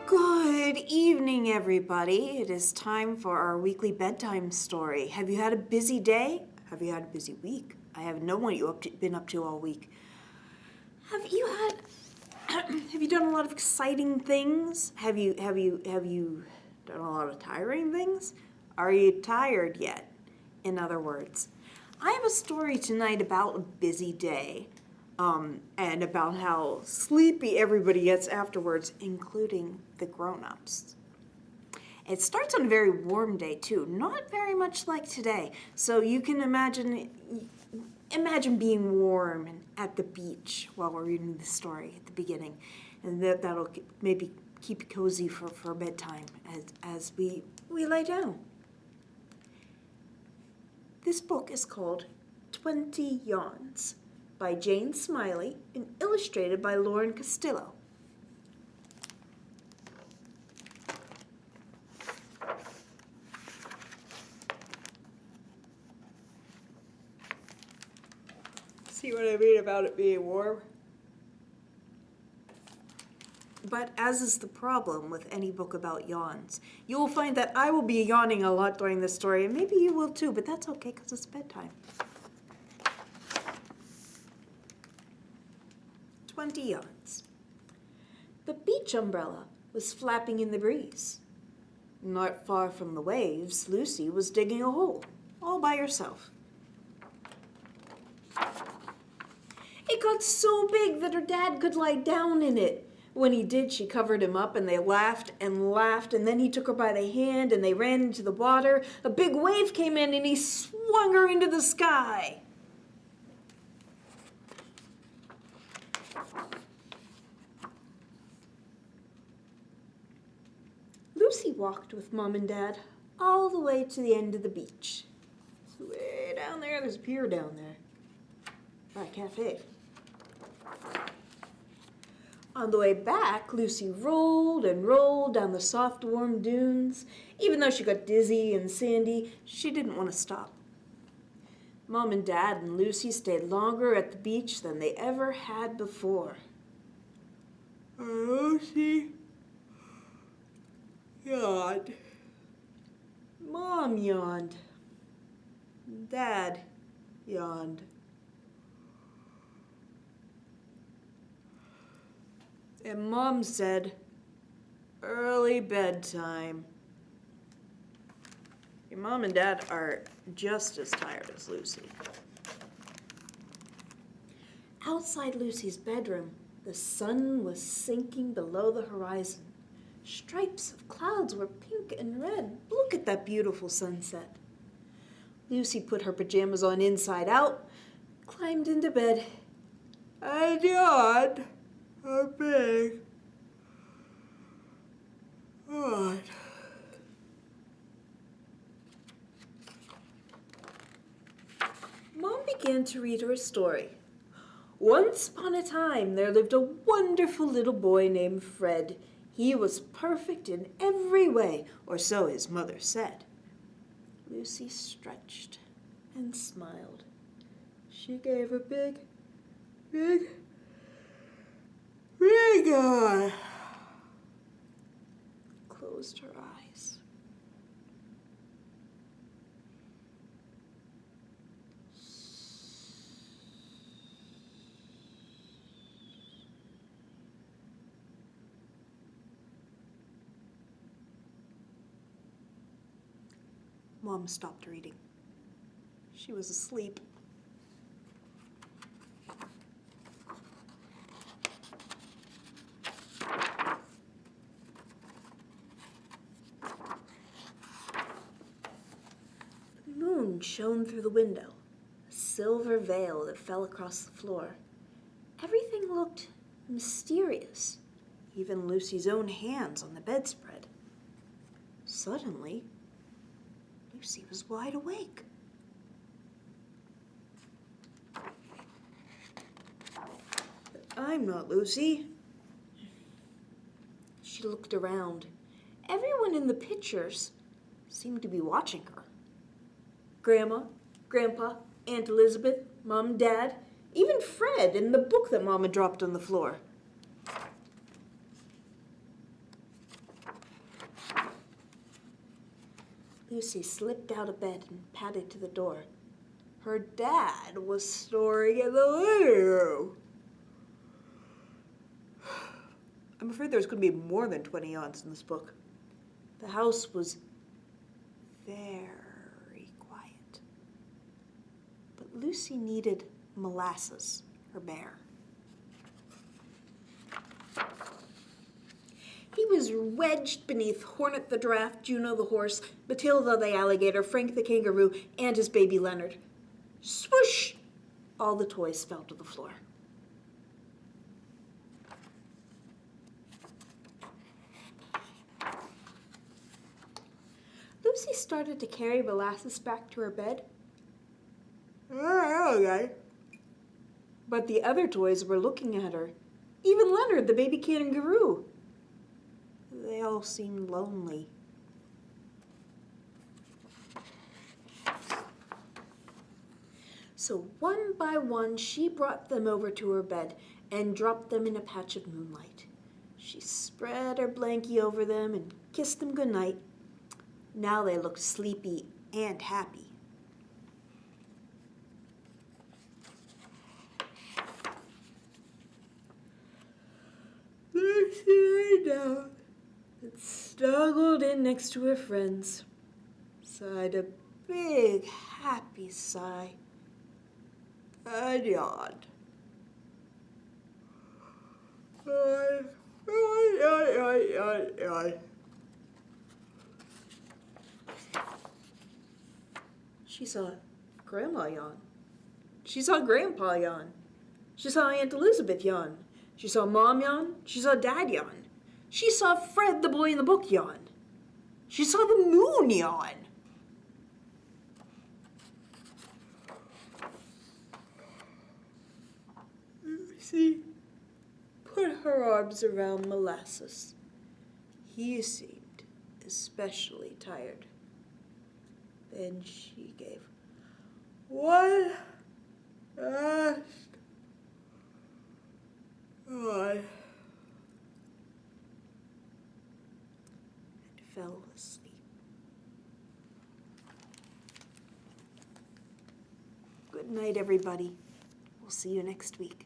Good evening, everybody. It is time for our weekly bedtime story. Have you had a busy day? Have you had a busy week? I have known what you've been up to all week. Have you done a lot of exciting things? Have you done a lot of tiring things? Are you tired yet? In other words, I have a story tonight about a busy day. And about how sleepy everybody gets afterwards, including the grown-ups. It starts on a very warm day, too, not very much like today. So you can imagine being warm and at the beach while we're reading the story at the beginning. And that'll maybe keep you cozy for bedtime as we lay down. This book is called 20 Yawns by Jane Smiley and illustrated by Lauren Castillo. See what I mean about it being warm? But as is the problem with any book about yawns, you will find that I will be yawning a lot during this story, and maybe you will too, but that's okay because it's bedtime. 20 Yawns. The beach umbrella was flapping in the breeze. Not far from the waves, Lucy was digging a hole, all by herself. It got so big that her dad could lie down in it. When he did, she covered him up, and they laughed and laughed, and then he took her by the hand, and they ran into the water. A big wave came in, and he swung her into the sky. Lucy walked with Mom and Dad all the way to the end of the beach. Way down there, there's a pier down there. By a cafe. On the way back, Lucy rolled and rolled down the soft, warm dunes. Even though she got dizzy and sandy, she didn't want to stop. Mom and Dad and Lucy stayed longer at the beach than they ever had before. Lucy yawned. Mom yawned. Dad yawned. And Mom said, "Early bedtime." Your Mom and Dad are just as tired as Lucy. Outside Lucy's bedroom, the sun was sinking below the horizon. Stripes of clouds were pink and red. Look at that beautiful sunset. Lucy put her pajamas on inside out, climbed into bed, and yawned a big yawn. Mom began to read her a story. Once upon a time, there lived a wonderful little boy named Fred. He was perfect in every way, or so his mother said. Lucy stretched and smiled. She gave a big yawn. Closed her eyes. Mom stopped reading. She was asleep. The moon shone through the window, a silver veil that fell across the floor. Everything looked mysterious, even Lucy's own hands on the bedspread. Suddenly, Lucy was wide awake. But I'm not Lucy. She looked around. Everyone in the pictures seemed to be watching her. Grandma, Grandpa, Aunt Elizabeth, Mom, Dad, Even Fred and the book that Mama dropped on the floor. Lucy slipped out of bed and padded to the door. Her dad was snoring in the living room. I'm afraid there's going to be more than 20 yawns in this book. The house was very quiet. But Lucy needed Molasses, her bear. He was wedged beneath Hornet the giraffe, Juno the horse, Matilda the alligator, Frank the kangaroo, and his baby Leonard. Swoosh! All the toys fell to the floor. Lucy started to carry Molasses back to her bed. Okay. But the other toys were looking at her. Even Leonard, the baby kangaroo. They all seemed lonely. So one by one, she brought them over to her bed and dropped them in a patch of moonlight. She spread her blankie over them and kissed them goodnight. Now they looked sleepy and happy. Lucy lay down and snuggled in next to her friends, sighed a big, happy sigh, and yawned. She saw Grandma yawn. She saw Grandpa yawn. She saw Aunt Elizabeth yawn. She saw Mom yawn. She saw Dad yawn. She saw Fred, the boy in the book, yawn. She saw the moon yawn. Lucy put her arms around Molasses. He seemed especially tired. Then she gave one last yawn and fell asleep. Good night, everybody. We'll see you next week.